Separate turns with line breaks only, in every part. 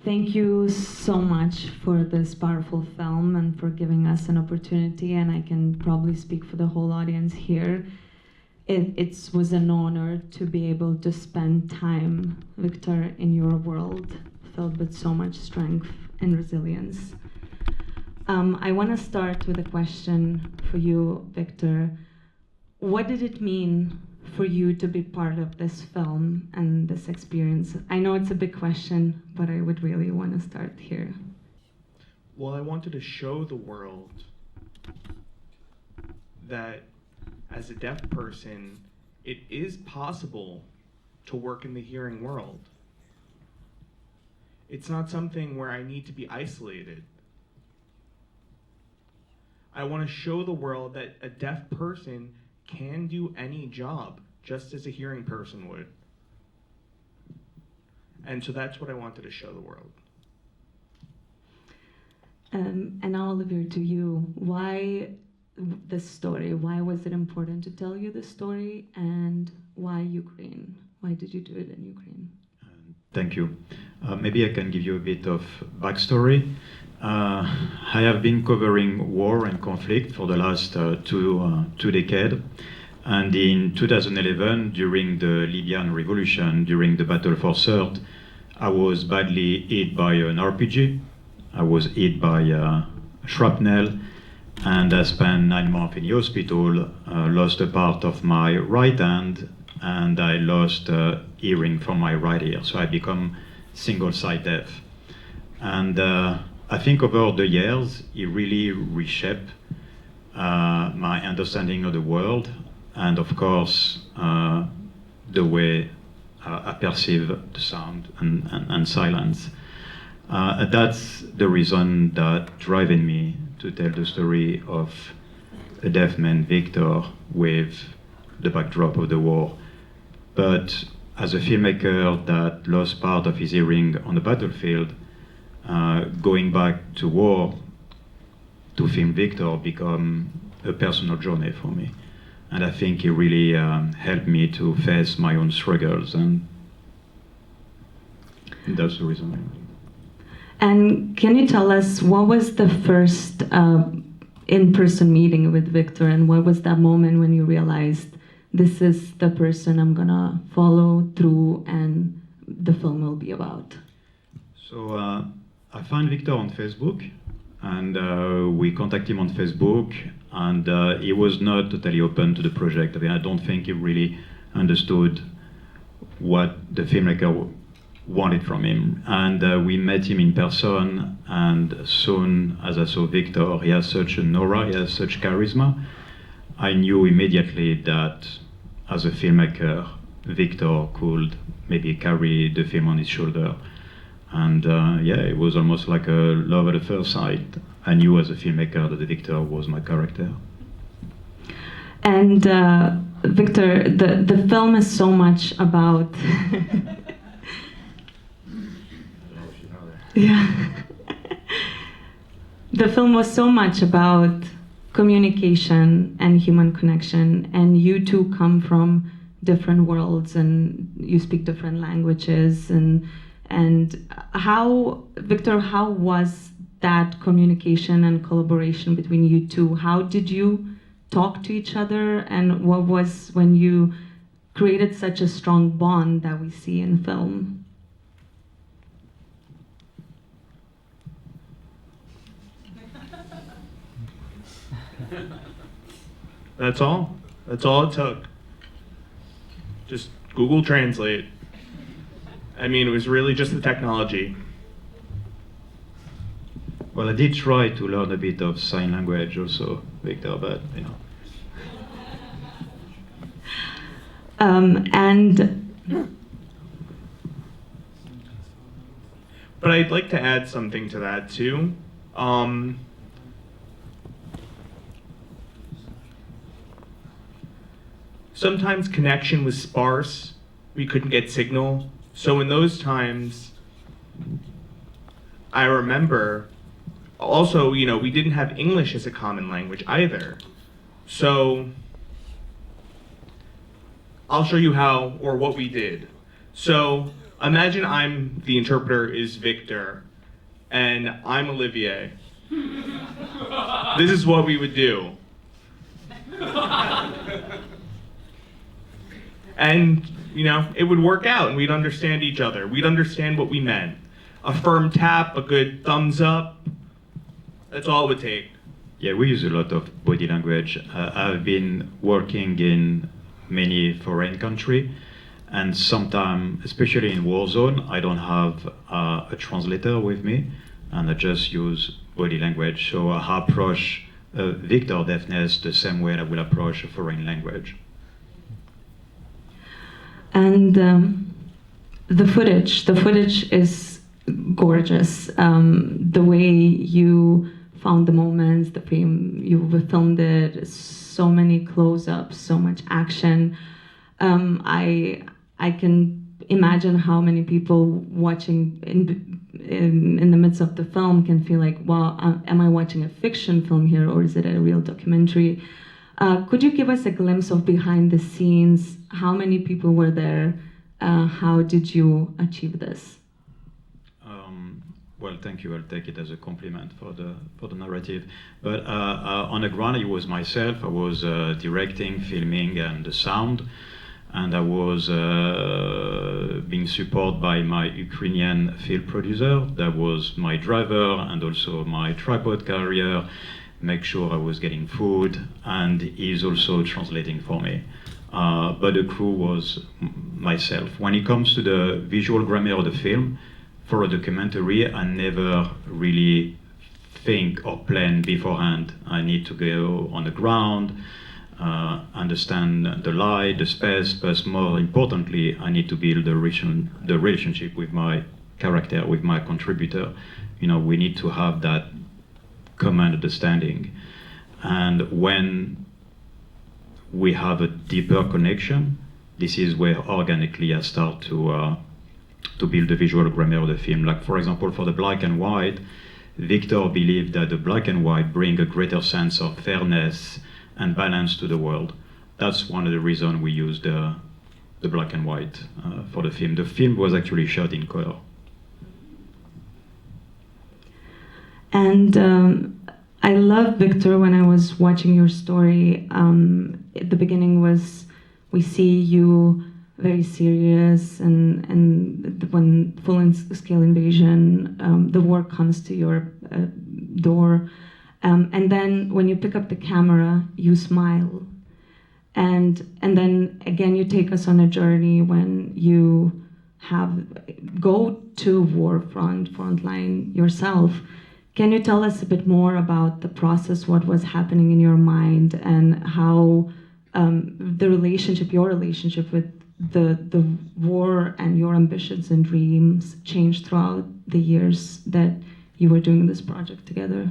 Thank you so much for this powerful film and for giving us an opportunity, and I can probably speak for the whole audience here. It was an honor to be able to spend time, Viktor, in your world, filled with so much strength and resilience. I want to start with a question for you, Viktor. What did it mean for you to be part of this film and this experience? I know it's a big question, but I would really want to start here.
Well, I wanted to show the world that as a deaf person, it is possible to work in the hearing world. It's not something where I need to be isolated. I want to show the world that a deaf person can do any job, just as a hearing person would. And so that's what I wanted to show the world.
And now, Olivier, to you, why this story? Why was it important to tell you this story, and why Ukraine? Why did you do it in Ukraine?
Thank you. Maybe I can give you a bit of backstory. I have been covering war and conflict for the last two decades. And in 2011, during the Libyan revolution, during the battle for Sirte, I was badly hit by an RPG. I was hit by shrapnel, and I spent 9 months in the hospital, lost a part of my right hand, and I lost hearing from my right ear. So I become single-side deaf. And I think over the years, it really reshaped my understanding of the world, and of course, the way I perceive the sound and silence. That's the reason that driving me to tell the story of a deaf man, Viktor, with the backdrop of the war. But as a filmmaker that lost part of his hearing on the battlefield, going back to war to film Viktor became a personal journey for me. And I think it really helped me to face my own struggles, and that's the reason.
And can you tell us, what was the first in-person meeting with Viktor, and what was that moment when you realized this is the person I'm gonna follow through and the film will be about?
So I found Viktor on Facebook, and we contacted him on Facebook, and he was not totally open to the project. I mean, I don't think he really understood what the filmmaker wanted from him. And we met him in person, and soon as I saw Viktor, he has such an aura, he has such charisma. I knew immediately that as a filmmaker, Viktor could maybe carry the film on his shoulder. And yeah, it was almost like a love at the first sight. I knew as a filmmaker that Viktor was my character.
And Viktor, the film is so much about... Yeah. The film was so much about communication and human connection, and you two come from different worlds and you speak different languages, and how, Viktor, how was that communication and collaboration between you two? How did you talk to each other, and what was when you created such a strong bond that we see in film?
That's all. That's all it took. Just Google Translate. I mean, it was really just the technology.
Well, I did try to learn a bit of sign language also, Viktor, but you know.
But I'd like to add something to that too. Sometimes connection was sparse, we couldn't get signal. So in those times, I remember also, you know, we didn't have English as a common language either. So I'll show you how or what we did. So Imagine I'm the interpreter is Viktor, and I'm Olivier. This is what we would do. And, it would work out, and we'd understand each other. We'd understand what we meant. A firm tap, a good thumbs up, that's all it would take.
Yeah, we use a lot of body language. I've been working in many foreign countries, and sometimes, especially in war zone, I don't have a translator with me, and I just use body language. So I approach Viktor deafness the same way I will approach a foreign language.
And the footage is gorgeous. The way you found the moments, the frame you filmed it, so many close-ups, so much action. I can imagine how many people watching in the midst of the film can feel like, wow, am I watching a fiction film here, or is it a real documentary? Could you give us a glimpse of behind the scenes? How many people were there? How did you achieve this?
Well, thank you. I'll take it as a compliment for the narrative. But on the ground, it was myself. I was directing, filming, and the sound. And I was being supported by my Ukrainian film producer. That was my driver and also my tripod carrier. Make sure I was getting food, and he's also translating for me. But the crew was myself. When it comes to the visual grammar of the film, for a documentary, I never really think or plan beforehand. I need to go on the ground, understand the light, the space, but more importantly, I need to build the relationship with my character, with my contributor. We need to have that common understanding. And when we have a deeper connection, this is where organically I start to build the visual grammar of the film. Like, for example, for the black and white, Viktor believed that the black and white bring a greater sense of fairness and balance to the world. That's one of the reasons we used the black and white for the film. The film was actually shot in color.
And I love, Viktor, when I was watching your story, at the beginning we see you very serious, and when full-scale invasion, the war comes to your door, and then when you pick up the camera, you smile, and then again you take us on a journey when you go to front line yourself. Can you tell us a bit more about the process, what was happening in your mind, and how your relationship with the war and your ambitions and dreams changed throughout the years that you were doing this project together?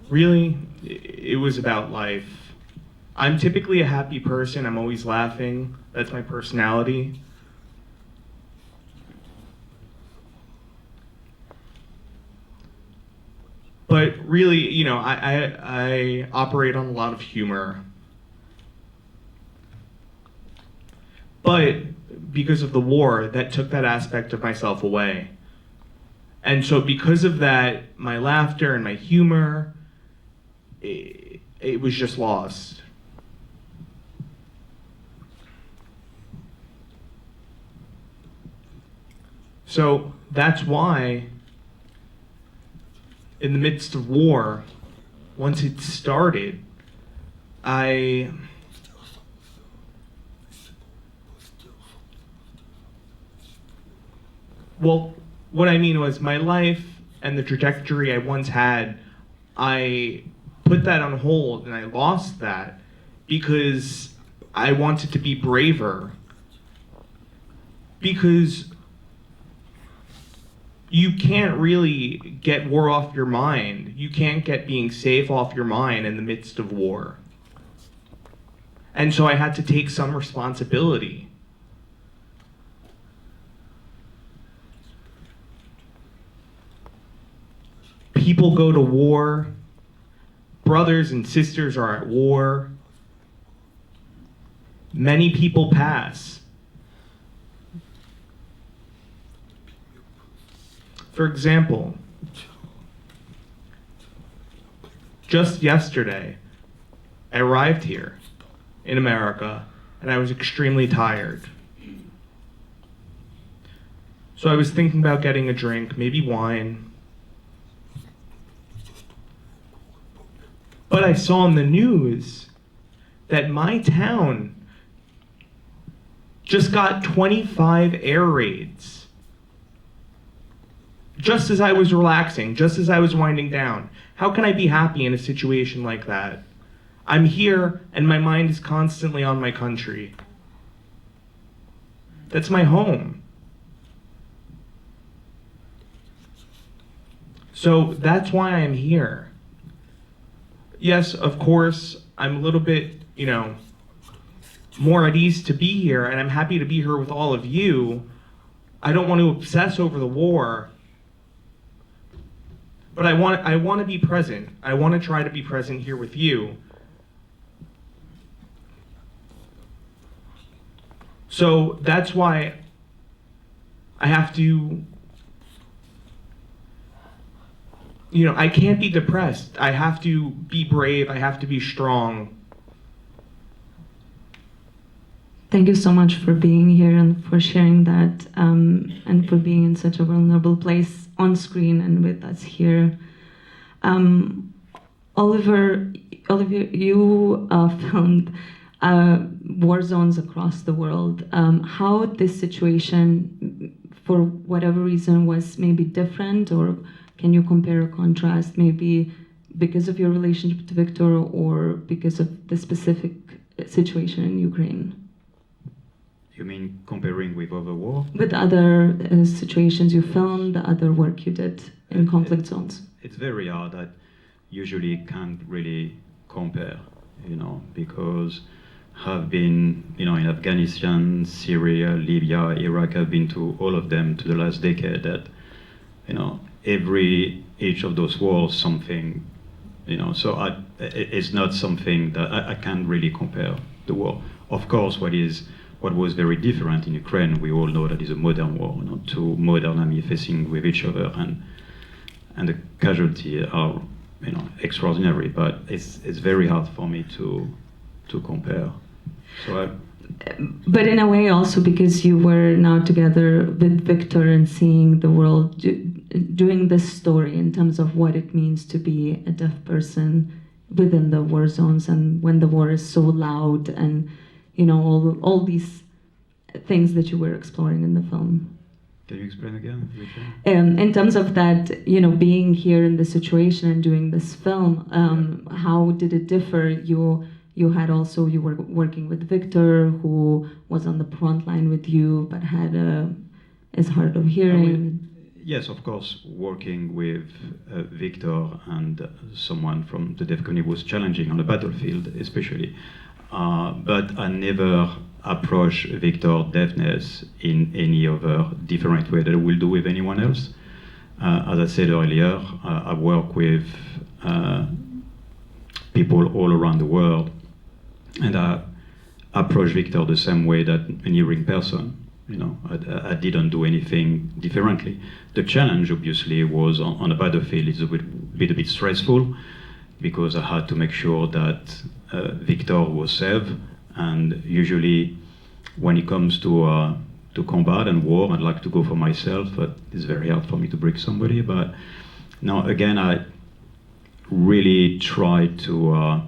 Really, it was about life. I'm typically a happy person. I'm always laughing. That's my personality. But really, I operate on a lot of humor. But because of the war, that took that aspect of myself away. And so because of that, my laughter and my humor, it was just lost. So that's why, in the midst of war, once it started, what I mean was my life and the trajectory I once had, I put that on hold and I lost that because I wanted to be braver. Because you can't really get war off your mind. You can't get being safe off your mind in the midst of war. And so I had to take some responsibility. People go to war. Brothers and sisters are at war. Many people pass. For example, just yesterday, I arrived here in America, and I was extremely tired. So I was thinking about getting a drink, maybe wine. But I saw in the news that my town just got 25 air raids. Just as I was relaxing, just as I was winding down. How can I be happy in a situation like that? I'm here and my mind is constantly on my country. That's my home. So that's why I'm here. Yes, of course, I'm a little bit, more at ease to be here, and I'm happy to be here with all of you. I don't want to obsess over the war, but I want to be present. I want to try to be present here with you. So that's why I have to, I can't be depressed. I have to be brave. I have to be strong.
Thank you so much for being here and for sharing that, and for being in such a vulnerable place on screen and with us here. Olivier, you filmed war zones across the world. How this situation, for whatever reason, was maybe different, or can you compare or contrast, maybe because of your relationship to Viktor or because of the specific situation in Ukraine?
You mean comparing with other war?
With other situations you filmed, the other work you did in conflict zones?
It's very hard. I usually can't really compare, because I've been, in Afghanistan, Syria, Libya, Iraq. I've been to all of them to the last decade. That, each of those wars, something, so it's not something that I can't really compare the war. Of course, what was very different in Ukraine, we all know that is a modern war, two modern armies facing with each other, and the casualties are, extraordinary. But it's very hard for me to compare. So
but in a way also because you were now together with Viktor and seeing the world, doing this story in terms of what it means to be a deaf person within the war zones, and when the war is so loud, and all these things that you were exploring in the film.
Can you explain again?
In terms of that, being here in the situation and doing this film, how did it differ? You were working with Viktor, who was on the front line with you, but is hard of hearing.
Yes, of course, working with Viktor and someone from the deaf community was challenging on the battlefield, especially. But I never approach Viktor deafness in any other different way that I will do with anyone else. As I said earlier, I work with people all around the world, and I approach Viktor the same way that an hearing person. I didn't do anything differently. The challenge, obviously, was on the battlefield. It's a bit stressful, because I had to make sure that Viktor was safe, and usually when it comes to combat and war, I'd like to go for myself, but it's very hard for me to break somebody. But now again, I really try to